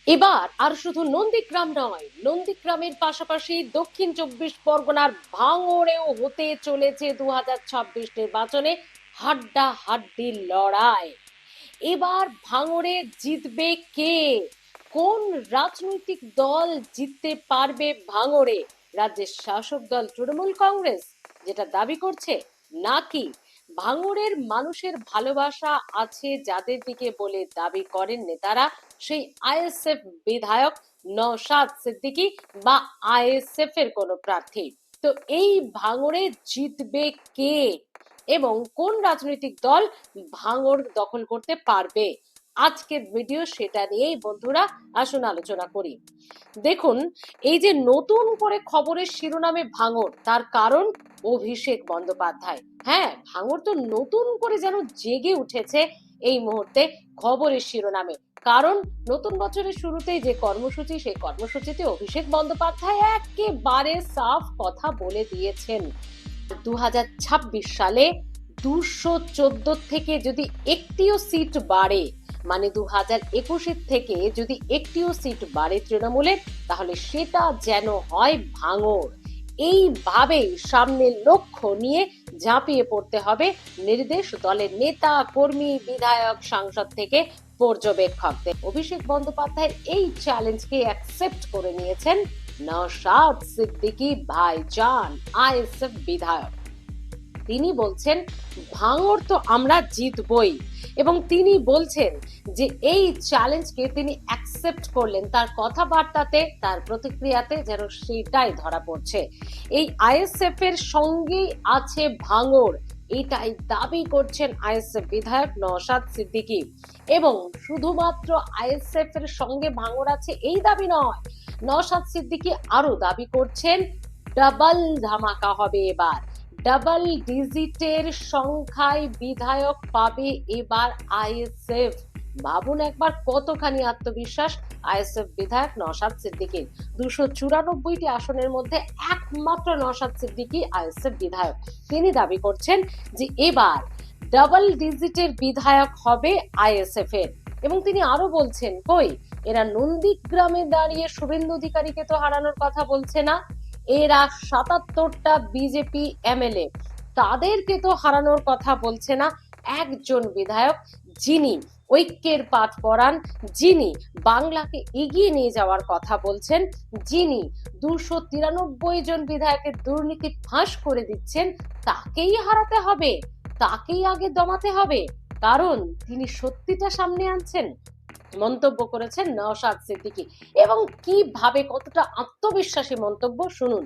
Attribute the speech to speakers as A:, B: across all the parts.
A: এবার আর শুধু নন্দীগ্রাম নয়, নন্দীগ্রামের পাশাপাশি দক্ষিণ 24 পরগনার ভাঙড়েও হতে চলেছে 2026 নির্বাচনে হাড্ডাহাড্ডি লড়াই। এবার ভাঙড়ে জিতবে কে? কোন রাজনৈতিক দল জিততে পারবে ভাঙড়ে? রাজ্যের শাসক দল তৃণমূল কংগ্রেস যেটা দাবি করছে, নাকি ভাঙড়ের মানুষের ভালোবাসা আছে যাদের দিকে বলে দাবি করেন নেতারা, সেই আইএসএফ বিধায়ক নওশাদ সিদ্দিকী বা আইএসএফ এর কোনো প্রার্থী? তো এই ভাঙড়ে জিতবে কে এবং কোন রাজনৈতিক দল ভাঙড় দখল করতে পারবে? আজকের ভিডিও সেটা নিয়েই বন্ধুরা, আসুন আলোচনা করি। দেখুন, এই যে নতুন করে খবরের শিরোনামে ভাঙড়, তার কারণ অভিষেক বন্দ্যোপাধ্যায়। হ্যাঁ, ভাঙড় তো নতুন করে যেন জেগে উঠেছে এই মুহূর্তে খবরের শিরোনামে। কারণ নতুন বছরের শুরুতেই যে কর্মসূচি, সেই কর্মসূচিতে অভিষেক বন্দ্যোপাধ্যায় একেবারে সাফ কথা বলে দিয়েছেন, 2026 সালে 214 থেকে যদি একটিও সিট বাড়ে, মানে 2021 থেকে যদি একটিও সিট বাড়ে তৃণমূলের, তাহলে সেটা যেন হয় ভাঙড়। এইভাবেই সামনের লক্ষ্য নিয়ে ঝাঁপিয়ে পড়তে হবে নির্দেশ দলের নেতা, কর্মী, বিধায়ক, সাংসদ থেকে পর্যবেক্ষকদের। অভিষেক বন্দ্যোপাধ্যায়ের এই চ্যালেঞ্জকে অ্যাকসেপ্ট করে নিয়েছেন নওশাদ সিদ্দিকী ভাইজান, আইএসএফ বিধায়ক। তিনি বলছেন ভাঙড় তো আমরা জিতবই, এবং তিনি বলছেন যে এই চ্যালেঞ্জকে তিনি অ্যাকসেপ্ট করলেন। তার কথাবার্তাতে, তার প্রতিক্রিয়াতে যেন সেটাই ধরা পড়ছে। এই আইএসএফ এর সঙ্গেই আছে ভাঙড়, এটাই দাবি করছেন আইএসএফ বিধায়ক নওশাদ সিদ্দিকী। এবং শুধুমাত্র আইএসএফ এর সঙ্গে ভাঙড় আছে এই দাবি নয়, নওশাদ সিদ্দিকী আরো দাবি করছেন ডাবল ধামাকা হবে এবার। ডাবল ডিজিটের সংখ্যায় বিধায়ক পাবে এবার আইএসএফ। ভাবুন একবার কতখানি আত্মবিশ্বাস আইএসএফ বিধায়ক নওশাদ সিদ্দিকীর। 294টি আসনের মধ্যে একমাত্র নওশাদ সিদ্দিকী আইএসএফ বিধায়ক। তিনি দাবি করছেন যে এবার ডাবল ডিজিটের বিধায়ক হবে আইএসএফ এর। এবং তিনি আরো বলছেন, কই এরা নন্দীগ্রামে দাঁড়িয়ে শুভেন্দু অধিকারীকে তো হারানোর কথা বলছে না, এরা 77টা বিজেপি এমএলএ, তাদেরকে তো হারানোর কথা বলছে না। একজন বিধায়ক যিনি ঐক্যের পাঠ পড়ান, যিনি বাংলাকে এগিয়ে নিয়ে যাওয়ার কথা বলছেন, যিনি 293 জন বিধায়কের দুর্নীতি ফাঁস করে দিচ্ছেন, তাকেই হারাতে হবে, তাকেই আগে দমাতে হবে, কারণ তিনি সত্যিটা সামনে আনছেন, মন্তব্য করেছেন নওশাদ সিদ্দিকী। এবং কিভাবে, কতটা আত্মবিশ্বাসী মন্তব্য শুনুন।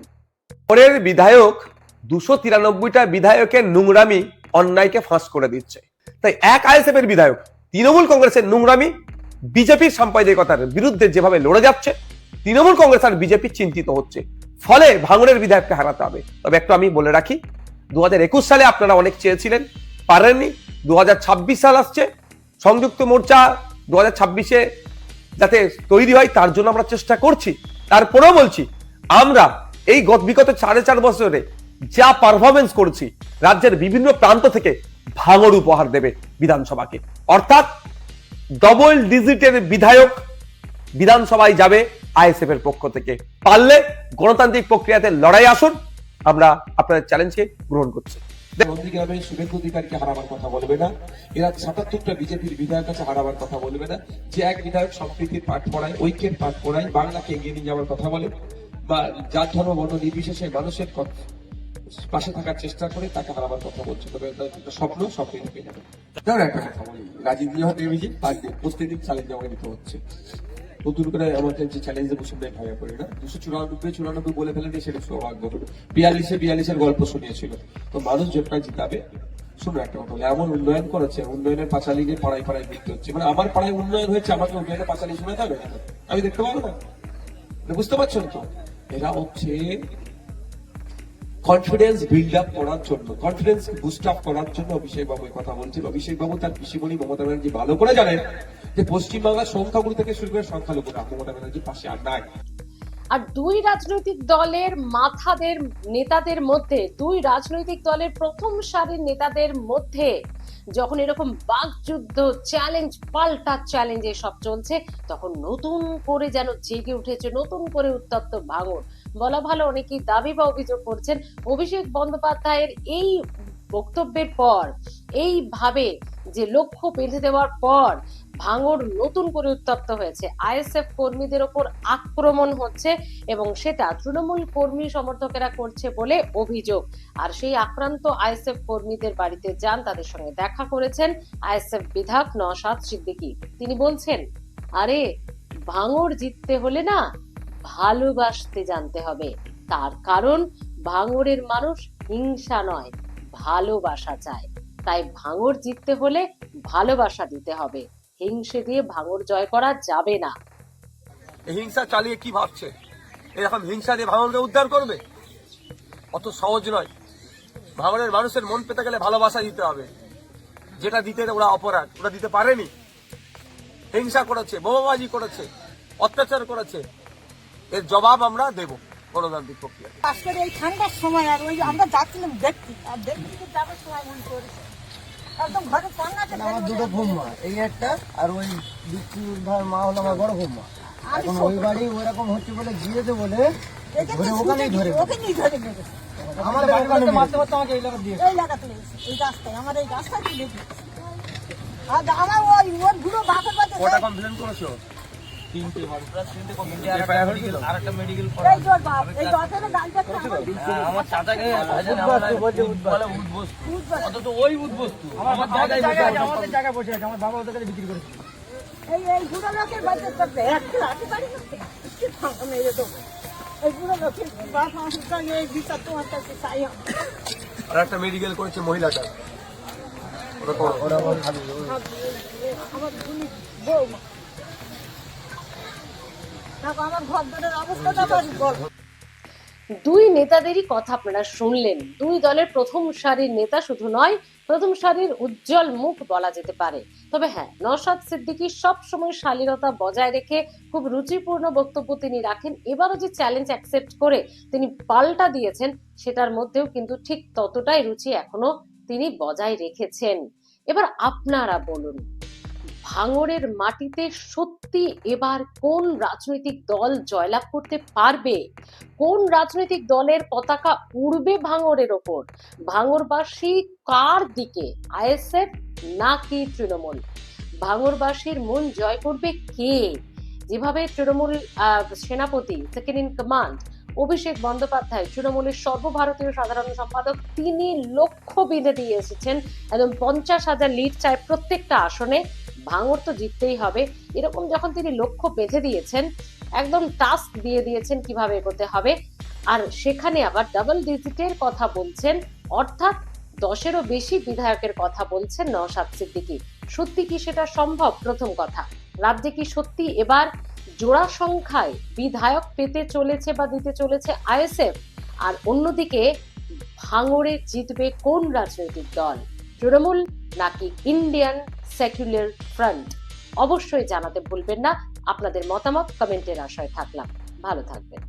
B: পরের বিধায়ক 293টা বিধায়কের নোংরামি অন্যায়কে ফাঁস করে দিচ্ছে। তাই এক আইএসএফ এর বিধায়ক তৃণমূল কংগ্রেসের নোংরামি, বিজেপির সাম্প্রদায়িকতার বিরুদ্ধে যেভাবে লড়ে যাচ্ছে, তৃণমূল কংগ্রেস আর বিজেপি চিন্তিত হচ্ছে। ফলে ভাঙড়ের বিধায়ককে হারাতে হবে। তবে একটু আমি বলে রাখি, 2021 সালে আপনারা অনেক চেয়েছিলেন, পারেননি। 2026 সাল আসছে, সংযুক্ত মোর্চা 2026-এ যাতে তৈরি হয় তার জন্য আমরা চেষ্টা করছি। তারপরেও বলছি, আমরা এই বিগত 4.5 বছরে যা পারফরমেন্স করেছি, রাজ্যের বিভিন্ন প্রান্ত থেকে ভাঙড় উপহার দেবে বিধানসভাকে। অর্থাৎ ডবল ডিজিটের বিধায়ক বিধানসভায় যাবে আইএসএফ এর পক্ষ থেকে। পারলে গণতান্ত্রিক প্রক্রিয়াতে লড়াই আসুন, আমরা আপনাদের চ্যালেঞ্জকে গ্রহণ করছি।
C: নন্দীগ্রামে শুভেন্দু অধিকারীকে হারাবার কথা বলবে না, এরা 77টা বিজেপির বিধায়ক কাছে হারাবার কথা বলবে না। যে এক বিধায়ক সম্প্রীতির পাঠ পড়ায়, ঐক্যের পাঠ পড়ায়, বাংলাকে এগিয়ে নিয়ে যাওয়ার কথা বলে, বা যার ধর্ম বর্ণ নির্বিশেষে মানুষের পাশে থাকার চেষ্টা করে, তাকে হারাবার কথা বলছে। তবে স্বপ্নই থেকে যাবে। তার একটা কথা বলি, রাজীব বিহার প্রত্যেকদিন চ্যালেঞ্জ আমাকে নিতে হচ্ছে। নতুন করে আমাদের যে চ্যালেঞ্জে বসে ভাইয়া করি না, 294 বলে ফেলে দিয়ে সেটা সৌভাগ্য। 42-এর গল্প শুনিয়েছিল। তো মানুষ জোটটা জিতাবে। শুনো একটা কথা বলে, এমন উন্নয়ন করেছে, উন্নয়নের পাঁচালি নিয়ে পাড়ায় পাড়ায় বৃদ্ধি হচ্ছে। মানে আমার পাড়ায় উন্নয়ন হয়েছে, আমাকে উন্নয়নের পাঁচালি শোনাতে হবে, আমি দেখতে পাবো না? বুঝতে পারছো তো? এরা হচ্ছে কনফিডেন্স বিল্ড আপ করার জন্য, কনফিডেন্স বুস্ট আপ করার জন্য অভিষেক বাবু কথা বলছেন। অভিষেক বাবু তার পিসিমণি মমতা ব্যানার্জি ভালো করে জানেন যে পশ্চিমবাংলার সংখ্যাগুলো থেকে শুরু করে সংখ্যালঘুরা মমতা ব্যানার্জির পাশে আর নাই।
A: আর দুই রাজনৈতিক দলের নেতাদের মধ্যে, দুই রাজনৈতিক দলের প্রথম সারির নেতাদের মধ্যে যখন এরকম বাকযুদ্ধ, চ্যালেঞ্জ পাল্টা চ্যালেঞ্জ এসব চলছে, তখন নতুন করে যেন জেগে উঠেছে, নতুন করে উত্তপ্ত ভাঙড় বলা ভালো। অনেকেই দাবি বা অভিযোগ করছেন অভিষেক বন্দ্যোপাধ্যায়ের এই বক্তব্যের পর, এইভাবে যে লক্ষ্য বেঁধে দেওয়ার পর ভাঙড় নতুন করে উত্তপ্ত হয়েছে। আইএসএফ কর্মীদের ওপর আক্রমণ হচ্ছে এবং সেটা তৃণমূল কর্মী সমর্থকেরা করছে বলে অভিযোগ। আর সেই আক্রান্ত আইএসএফ কর্মীদের বাড়িতে যান, তাদের সঙ্গে দেখা করেছেন আইএসএফ বিধায়ক নওশাদ সিদ্দিকী। তিনি বলছেন, আরে ভাঙড় জিততে হলে না ভালোবাসতে জানতে হবে। তার কারণ ভাঙড়ের মানুষ হিংসা নয়, ভালোবাসা চায়। তাই ভাঙড় জিততে হলে ভালোবাসা দিতে হবে, হিংসে দিয়ে ভাঙড় জয় করা যাবে না।
B: হিংসা চালিয়ে কি ভাবছে এরকম হিংসা দিয়ে ভাঙড়কে উদ্ধার করবে? অত সহজ নয়। ভাঙড়ের মানুষের মন পেতে গেলে ভালোবাসা দিতে হবে, যেটা দিতে ওরা অপরাধ, ওরা দিতে পারেনি। হিংসা করেছে, বোমাবাজি করেছে, অত্যাচার করেছে, এর জবাব আমরা দেব গণতান্ত্রিক প্রক্রিয়া।
D: আজকের এই ঠান্ডার সময় আর ওই আমরা যাচ্ছিলাম দেখতে, আর দেখতে যাবার সময় মনে করেছে একদম ঘরে পান্নাতে
E: আমার দুটো বৌমা, এই একটা আর ওই বিচ্ছুর ভাই মা হলো আমার বড় বৌমা। এখন ওই বাড়ি ওইরকম হচ্ছে বলে গিয়েছে বলে ধরে ওখানেই ধরে
D: ওকে নিয়ে ধরে মেরেছে।
E: আমাদের ওখানে মারতে মারতে আমাকে এই জায়গা দিয়ে
D: এই জায়গাতে লেগেছে, এই রাস্তায়, আমার এই রাস্তায় লেগেছে। আর আমার ওই ওর ঘুরো বাপের বাড়িতে
B: কটা কমপ্লেন করেছো?
D: এই তোর বাপ, এই বাপের গাড়িটা
F: আমার চাচাকে অন্তত ওই উদ্বস্তু আমার
E: আমাদের জায়গায় বসে আছে, আমার বাবা ওদের কাছে বিক্রি করেছে।
D: এই বুড়ো লোকের বাড়িতে চলছে একটা লাঠি বাড়ি না, কি ফাঁকা মেরে দেবো। এই বুড়ো লোকের বাপ আমার এই বিচার তোমার কাছে চাই।
B: আর একটা মেডিকেল করেছে মহিলাটা, ওটা করো।
E: ওরা আমার ভাবি
D: আমার গুলি বৌমা, আমার ঘর দরের অবস্থাটা বল।
A: দুই নেতাদেরই কথা আপনারা শুনলেন। দুই দলের প্রথম সারির নেতা শুধু নয়, প্রথম সারির উজ্জ্বল মুখ বলা যেতে পারে। তবে হ্যাঁ, নওশাদ সিদ্দিকী সবসময় শালীনতা বজায় রেখে খুব রুচিপূর্ণ বক্তব্য তিনি রাখেন। এবারও যে চ্যালেঞ্জ অ্যাকসেপ্ট করে তিনি পাল্টা দিয়েছেন, সেটার মধ্যেও কিন্তু ঠিক ততটাই রুচি এখনো তিনি বজায় রেখেছেন। এবার আপনারা বলুন, ভাঙড়ের মাটিতে সত্যি এবার কোন রাজনৈতিক দল জয়লাভ করতে পারবে? কোন রাজনৈতিক দলের পতাকা উড়বে ভাঙড়ের ওপর? ভাঙড়বাসী কার দিকে, আইএসএফ নাকি তৃণমূল? ভাঙড়বাসীর মন জয় করবে কে? যেভাবে তৃণমূল সেনাপতি, second in command Abhishek Bandyopadhyay, তৃণমূলের সর্বভারতীয় সাধারণ সম্পাদক, তিনি লক্ষ্য বেঁধে দিয়ে এসেছেন, একদম 50,000 লিড চায় প্রত্যেকটা আসনে, ভাঙড় তো জিততেই হবে। এরকম যখন তিনি লক্ষ্য বেঁধে দিয়েছেন, একদম টাস্ক দিয়ে দিয়েছেন কিভাবে এগোতে হবে, আর সেখানে আবার ডাবল ডিজিটের কথা বলছেন, অর্থাৎ 10-এরও বেশি বিধায়কের কথা বলছেন নওশাদ সিদ্দিকী। সত্যি কি সেটা সম্ভব? প্রথম কথা, রাজ্যে কি সত্যি এবার জোড়া সংখ্যায় বিধায়ক পেতে চলেছে বা দিতে চলেছে আইএসএফ? আর অন্যদিকে ভাঙড়ে জিতবে কোন রাজনৈতিক দল, তৃণমূল নাকি ইন্ডিয়ান সেকুলার ফ্রন্ট? অবশ্যই জানাতে ভুলবেন না। আপনাদের মতামত কমেন্টের আশায় থাকলাম। ভালো থাকবেন।